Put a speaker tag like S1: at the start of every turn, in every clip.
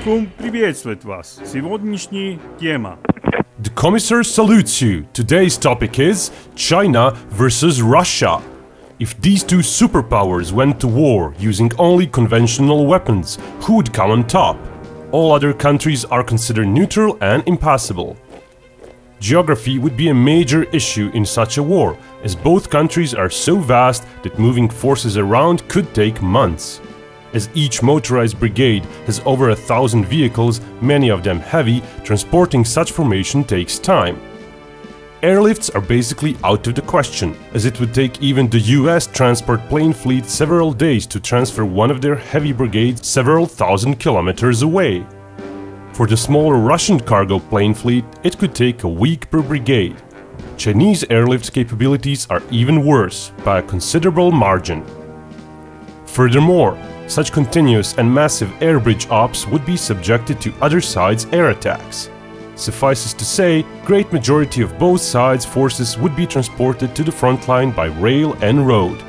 S1: alaikum, приветствует вас. Сегодняшняя тема.
S2: The Commissar salutes you. Today's topic is China versus Russia. If these two superpowers went to war using only conventional weapons, who would come on top? All other countries are considered neutral and impassable. Geography would be a major issue in such a war, as both countries are so vast that moving forces around could take months. As each motorized brigade has over 1,000 vehicles, many of them heavy, transporting such formation takes time. Airlifts are basically out of the question, as it would take even the US transport plane fleet several days to transfer one of their heavy brigades several thousand kilometers away. For the smaller Russian cargo plane fleet, it could take a week per brigade. Chinese airlift capabilities are even worse, by a considerable margin. Furthermore, such continuous and massive air bridge ops would be subjected to other sides' air attacks. Suffices to say, great majority of both sides' forces would be transported to the front line by rail and road.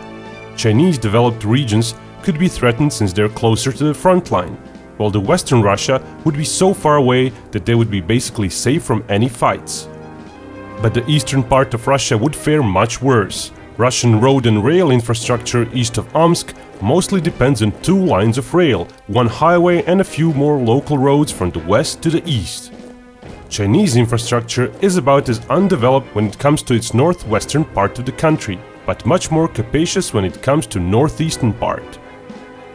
S2: Chinese developed regions could be threatened since they're closer to the front line, while the Western Russia would be so far away that they would be basically safe from any fights. But the eastern part of Russia would fare much worse. Russian road and rail infrastructure east of Omsk mostly depends on two lines of rail, one highway and a few more local roads from the west to the east. Chinese infrastructure is about as undeveloped when it comes to its northwestern part of the country, but much more capacious when it comes to northeastern part.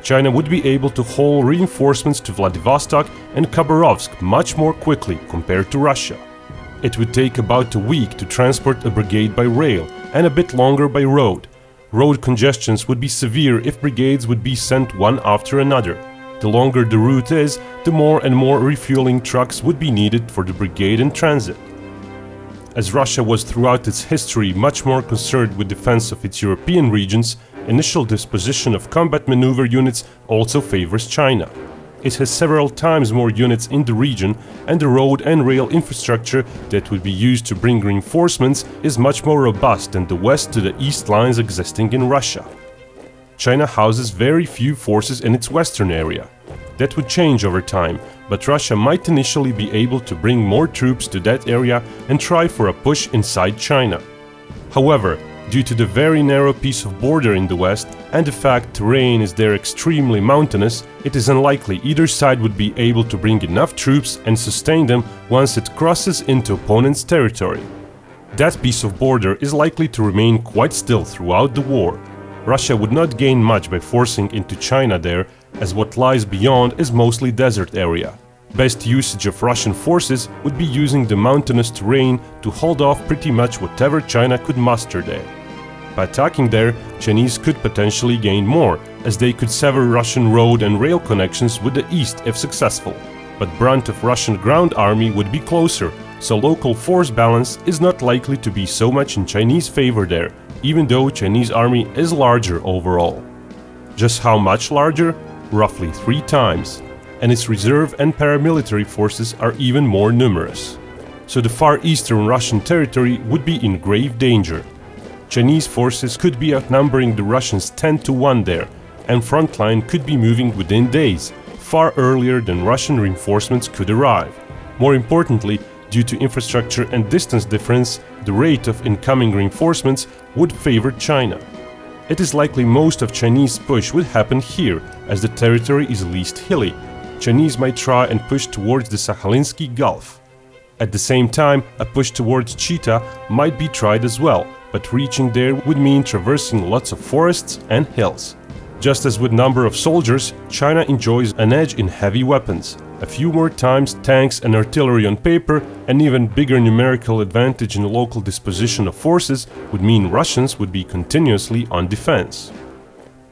S2: China would be able to haul reinforcements to Vladivostok and Khabarovsk much more quickly compared to Russia. It would take about a week to transport a brigade by rail and a bit longer by road. Road congestions would be severe if brigades would be sent one after another. The longer the route is, the more and more refueling trucks would be needed for the brigade in transit. As Russia was throughout its history much more concerned with defense of its European regions, initial disposition of combat maneuver units also favors China. It has several times more units in the region, and the road and rail infrastructure that would be used to bring reinforcements is much more robust than the west to the east lines existing in Russia. China houses very few forces in its western area. That would change over time, but Russia might initially be able to bring more troops to that area and try for a push inside China. However, due to the very narrow piece of border in the west and the fact terrain is there extremely mountainous, it is unlikely either side would be able to bring enough troops and sustain them once it crosses into opponent's territory. That piece of border is likely to remain quite still throughout the war. Russia would not gain much by forcing into China there, as what lies beyond is mostly desert area. Best usage of Russian forces would be using the mountainous terrain to hold off pretty much whatever China could muster there. By attacking there, Chinese could potentially gain more, as they could sever Russian road and rail connections with the east if successful. But brunt of Russian ground army would be closer, so local force balance is not likely to be so much in Chinese favor there, even though Chinese army is larger overall. Just how much larger? Roughly 3 times. And its reserve and paramilitary forces are even more numerous. So the far eastern Russian territory would be in grave danger. Chinese forces could be outnumbering the Russians 10 to 1 there, and frontline could be moving within days, far earlier than Russian reinforcements could arrive. More importantly, due to infrastructure and distance difference, the rate of incoming reinforcements would favor China. It is likely most of Chinese push would happen here, as the territory is least hilly. Chinese might try and push towards the Sakhalinsky Gulf. At the same time, a push towards Chita might be tried as well, but reaching there would mean traversing lots of forests and hills. Just as with number of soldiers, China enjoys an edge in heavy weapons. A few more times tanks and artillery on paper, and even bigger numerical advantage in the local disposition of forces would mean Russians would be continuously on defense.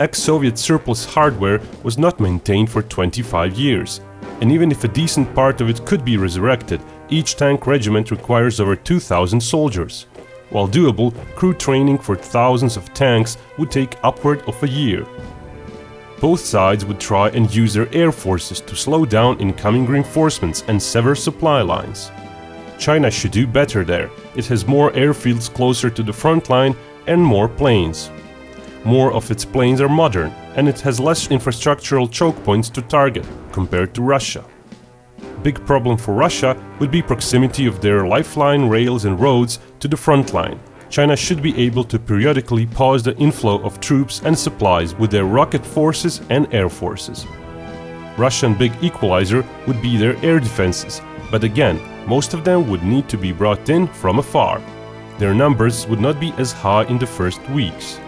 S2: Ex-Soviet surplus hardware was not maintained for 25 years, and even if a decent part of it could be resurrected, each tank regiment requires over 2,000 soldiers. While doable, crew training for thousands of tanks would take upward of a year. Both sides would try and use their air forces to slow down incoming reinforcements and sever supply lines. China should do better there. It has more airfields closer to the front line and more planes. More of its planes are modern, and it has less infrastructural choke points to target compared to Russia. Big problem for Russia would be proximity of their lifeline rails and roads to the front line. China should be able to periodically pause the inflow of troops and supplies with their rocket forces and air forces. Russian big equalizer would be their air defenses, but again, most of them would need to be brought in from afar. Their numbers would not be as high in the first weeks.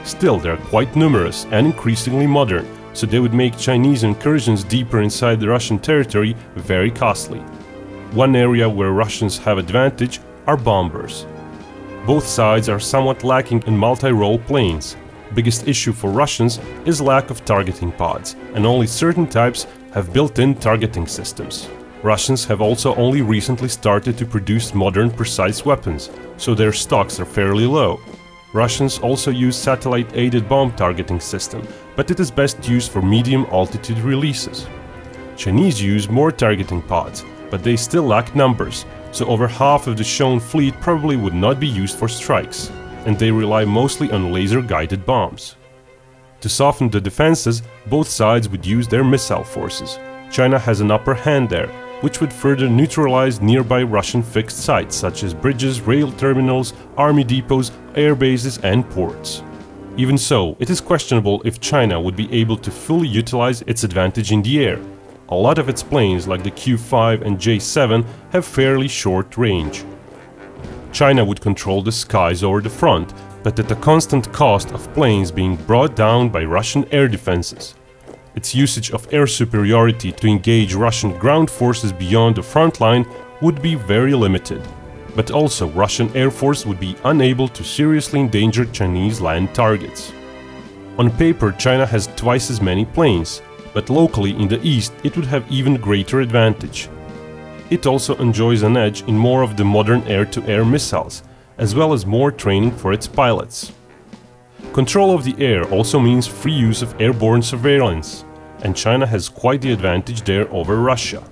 S2: Still, they are quite numerous and increasingly modern, so they would make Chinese incursions deeper inside the Russian territory very costly. One area where Russians have advantage are bombers. Both sides are somewhat lacking in multi-role planes. Biggest issue for Russians is lack of targeting pods, and only certain types have built-in targeting systems. Russians have also only recently started to produce modern precise weapons, so their stocks are fairly low. Russians also use satellite-aided bomb targeting system, but it is best used for medium-altitude releases. Chinese use more targeting pods, but they still lack numbers, so over half of the shown fleet probably would not be used for strikes, and they rely mostly on laser-guided bombs. To soften the defenses, both sides would use their missile forces. China has an upper hand there, which would further neutralize nearby Russian fixed sites such as bridges, rail terminals, army depots, air bases and ports. Even so, it is questionable if China would be able to fully utilize its advantage in the air. A lot of its planes like the Q-5 and J-7 have fairly short range. China would control the skies over the front, but at the constant cost of planes being brought down by Russian air defenses. Its usage of air superiority to engage Russian ground forces beyond the front line would be very limited. But also Russian Air Force would be unable to seriously endanger Chinese land targets. On paper, China has twice as many planes, but locally in the east it would have even greater advantage. It also enjoys an edge in more of the modern air-to-air missiles, as well as more training for its pilots. Control of the air also means free use of airborne surveillance, and China has quite the advantage there over Russia.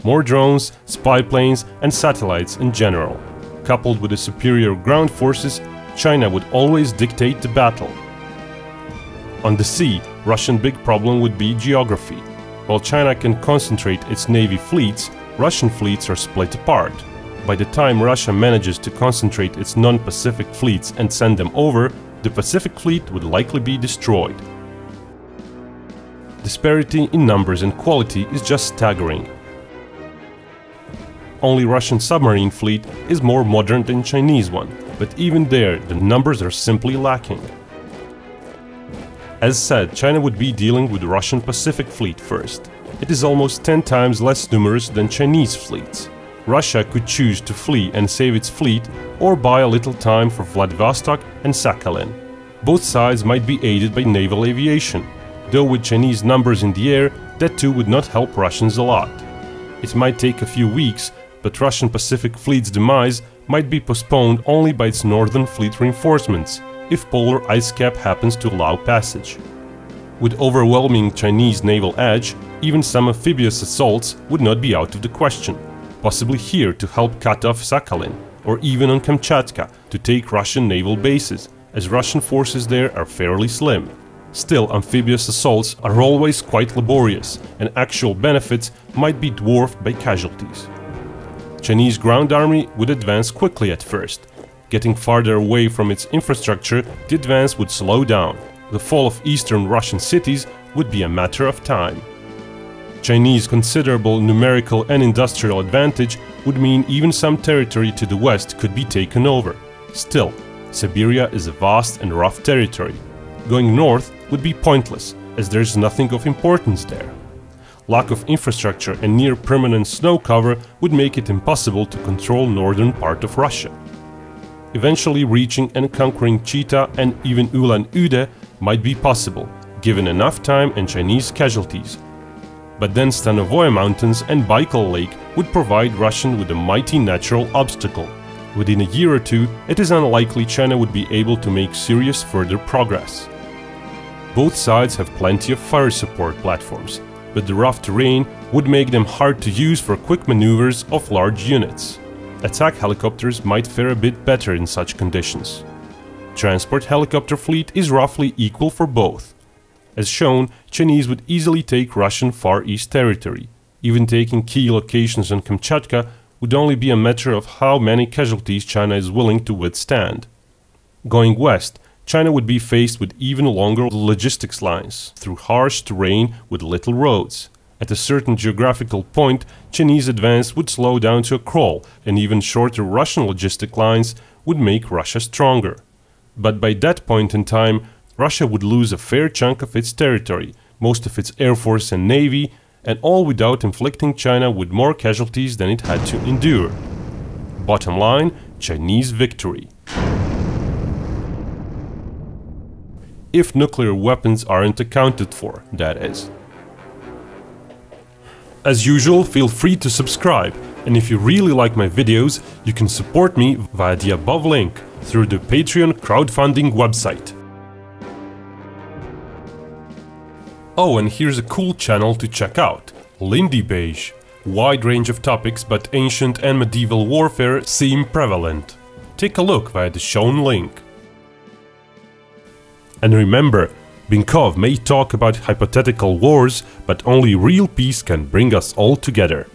S2: More drones, spy planes and satellites in general. Coupled with the superior ground forces, China would always dictate the battle. On the sea, Russian big problem would be geography. While China can concentrate its navy fleets, Russian fleets are split apart. By the time Russia manages to concentrate its non-Pacific fleets and send them over, the Pacific fleet would likely be destroyed. Disparity in numbers and quality is just staggering. Only Russian submarine fleet is more modern than Chinese one, but even there the numbers are simply lacking. As said, China would be dealing with the Russian Pacific fleet first. It is almost 10 times less numerous than Chinese fleets. Russia could choose to flee and save its fleet or buy a little time for Vladivostok and Sakhalin. Both sides might be aided by naval aviation, though with Chinese numbers in the air, that too would not help Russians a lot. It might take a few weeks, but Russian Pacific fleet's demise might be postponed only by its northern fleet reinforcements, if polar ice cap happens to allow passage. With overwhelming Chinese naval edge, even some amphibious assaults would not be out of the question, possibly here to help cut off Sakhalin, or even on Kamchatka to take Russian naval bases, as Russian forces there are fairly slim. Still, amphibious assaults are always quite laborious, and actual benefits might be dwarfed by casualties. Chinese ground army would advance quickly at first. Getting farther away from its infrastructure, the advance would slow down. The fall of eastern Russian cities would be a matter of time. Chinese considerable numerical and industrial advantage would mean even some territory to the west could be taken over. Still, Siberia is a vast and rough territory. Going north would be pointless, as there is nothing of importance there. Lack of infrastructure and near permanent snow cover would make it impossible to control northern part of Russia. Eventually reaching and conquering Chita and even Ulan-Ude might be possible, given enough time and Chinese casualties. But then Stanovoye Mountains and Baikal Lake would provide Russian with a mighty natural obstacle. Within a year or two, it is unlikely China would be able to make serious further progress. Both sides have plenty of fire support platforms, but the rough terrain would make them hard to use for quick maneuvers of large units. Attack helicopters might fare a bit better in such conditions. Transport helicopter fleet is roughly equal for both. As shown, Chinese would easily take Russian Far East territory. Even taking key locations on Kamchatka would only be a matter of how many casualties China is willing to withstand. Going west, China would be faced with even longer logistics lines, through harsh terrain with little roads. At a certain geographical point, Chinese advance would slow down to a crawl, and even shorter Russian logistic lines would make Russia stronger. But by that point in time, Russia would lose a fair chunk of its territory, most of its air force and navy, and all without inflicting China with more casualties than it had to endure. Bottom line, Chinese victory. If nuclear weapons aren't accounted for, that is. As usual, feel free to subscribe, and if you really like my videos, you can support me via the above link through the Patreon crowdfunding website. Oh, and here's a cool channel to check out, Lindy Beige. Wide range of topics, but ancient and medieval warfare seem prevalent. Take a look via the shown link. And remember, Binkov may talk about hypothetical wars, but only real peace can bring us all together.